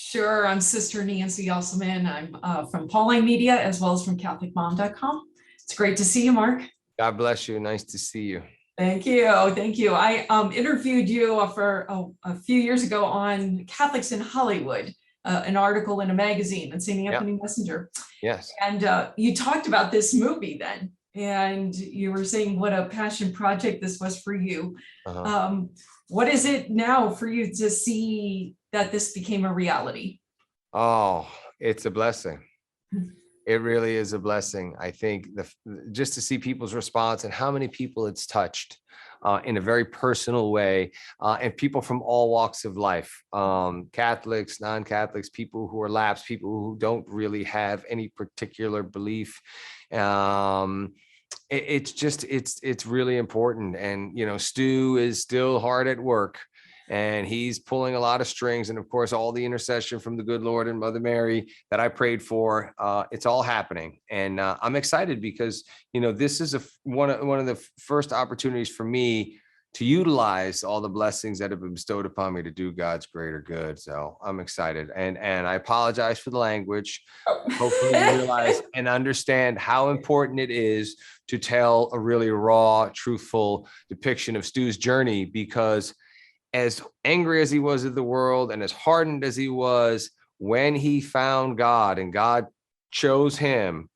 Sure. I'm Sister Nancy Elselman. I'm from Pauline Media as well as from CatholicMom.com. It's great to see you, Mark. God bless you. Nice to see you. Thank you. Thank you. I interviewed you for a few years ago on Catholics in Hollywood, an article in a magazine in St. Anthony Messenger. Yes. And you talked about this movie then, and you were saying what a passion project this was for you. What is it now for you to see that this became a reality? Oh, it's a blessing. It really is a blessing. I think just to see people's response and how many people it's touched in a very personal way, and people from all walks of life, Catholics, non-Catholics, people who are lapsed, people who don't really have any particular belief. It's really important. And, Stu is still hard at work. And he's pulling a lot of strings. And of course, all the intercession from the good Lord and Mother Mary that I prayed for, it's all happening. And I'm excited because, this is one of the first opportunities for me to utilize all the blessings that have been bestowed upon me to do God's greater good. So I'm excited. And I apologize for the language. Hopefully you realize and understand how important it is to tell a really raw, truthful depiction of Stu's journey, because as angry as he was at the world and as hardened as he was, when he found God and God chose him,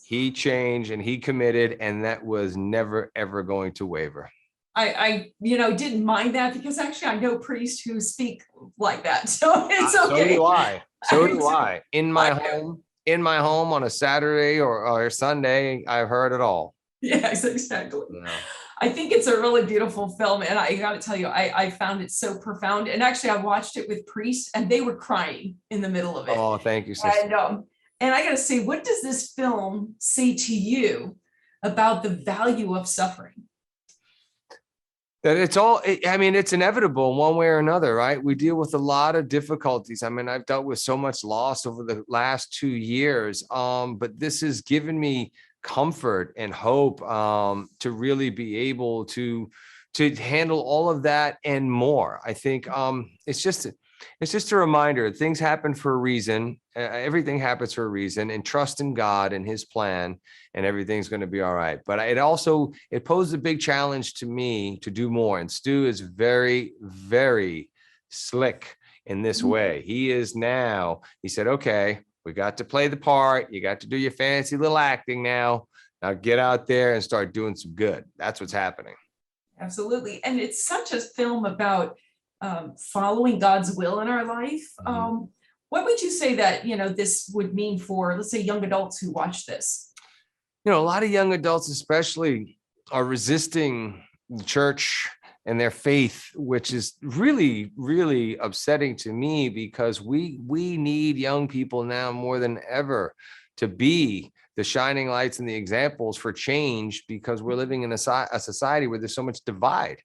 he changed and he committed, and that was never, ever going to waver. I didn't mind that, because actually I know priests who speak like that. So it's okay. So do I. So do I. In my home on a Saturday or Sunday, I've heard it all. Yes, exactly. I think it's a really beautiful film. And I got to tell you, I found it so profound. And actually, I watched it with priests and they were crying in the middle of it. Oh, thank you, sister. And I got to say, what does this film say to you about the value of suffering? That it's inevitable in one way or another, right? We deal with a lot of difficulties. I've dealt with so much loss over the last 2 years, but this has given me comfort and hope to really be able to handle all of that and more. I think it's just a reminder. Things happen for a reason. Everything happens for a reason, and trust in God and his plan, and everything's going to be all right. But it posed a big challenge to me to do more. And Stu is very, very slick in this way. He said, okay, we got to play the part. You got to do your fancy little acting now. Now get out there and start doing some good. That's what's happening. Absolutely. And it's such a film about following God's will in our life. What would you say that, this would mean for, let's say, young adults who watch this? A lot of young adults especially are resisting the church and their faith, which is really, really upsetting to me, because we need young people now more than ever to be the shining lights and the examples for change, because we're living in a society where there's so much divide.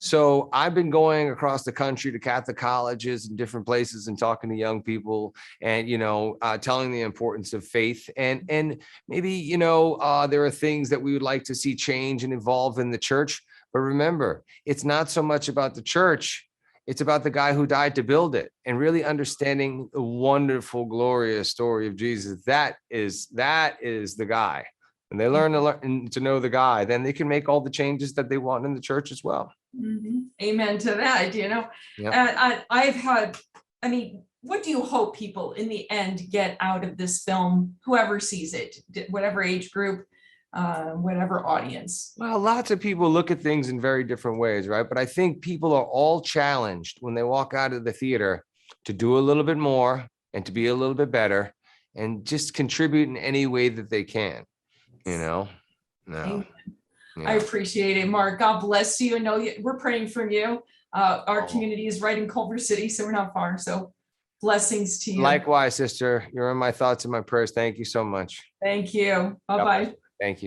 So I've been going across the country to Catholic colleges and different places and talking to young people, and, telling the importance of faith, and maybe, there are things that we would like to see change and evolve in the church. But remember, it's not so much about the church. It's about the guy who died to build it, and really understanding the wonderful, glorious story of Jesus. That is the guy. And they learn to know the guy, then they can make all the changes that they want in the church as well. Amen to that. What do you hope people in the end get out of this film, whoever sees it, whatever age group, whatever audience? Well, lots of people look at things in very different ways, right? But I think people are all challenged when they walk out of the theater to do a little bit more and to be a little bit better, and just contribute in any way that they can. I appreciate it, Mark. God bless you. I know we're praying for you. Our community is right in Culver City, so we're not far. So blessings to you. Likewise, sister. You're in my thoughts and my prayers. Thank you so much. Thank you. Bye-bye. Thank you.